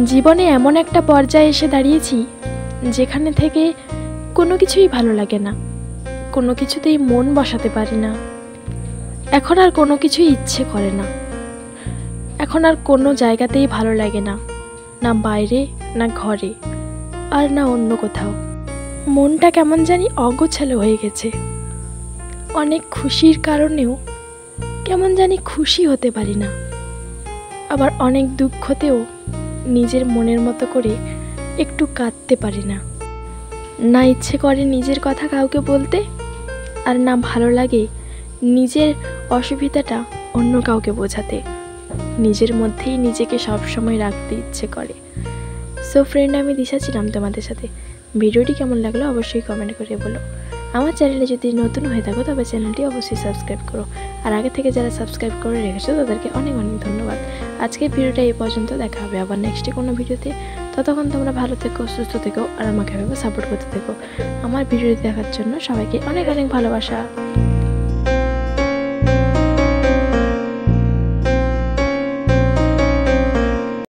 জীবনে এমন একটা পর্যায়ে এসে দাঁড়িয়েছি যেখানে থেকে কোনো কিছুই ভালো লাগে না, কোনো কিছুতেই মন বসাতে পারি না। এখন আর কোনো কিছুই ইচ্ছে করে না, এখন আর কোনো জায়গাতেই ভালো লাগে না, না বাইরে না ঘরে আর না অন্য কোথাও। মনটা কেমন জানি অগোছালো হয়ে গেছে। অনেক খুশির কারণেও কেমন জানি খুশি হতে পারি না, আবার অনেক দুঃখতেও নিজের মনের মতো করে একটু কাঁদতে পারি না। না ইচ্ছে করে নিজের কথা কাউকে বলতে, আর না ভালো লাগে নিজের অসুবিধাটা অন্য কাউকে বোঝাতে। নিজের মধ্যেই নিজেকে সবসময় রাখতে ইচ্ছে করে। সো ফ্রেন্ড, আমি দিশা ছিলাম তোমাদের সাথে। ভিডিওটি কেমন লাগলো অবশ্যই কমেন্ট করে বলো। আমার চ্যানেলে যদি নতুন হয়ে থাকো তবে চ্যানেলটি অবশ্যই সাবস্ক্রাইব করো, আর আগে থেকে যারা সাবস্ক্রাইব করে রেখেছো তাদেরকে অনেক অনেক ধন্যবাদ। আজকের ভিডিওটা এই পর্যন্ত, দেখা হবে আবার নেক্সটে কোনো ভিডিওতে। ততক্ষণ তোমরা ভালো থেকো, সুস্থ থেকো, আর আমাকে এভাবে সাপোর্ট করতে থেকো। আমার ভিডিওটি দেখার জন্য সবাইকে অনেক অনেক ভালোবাসা।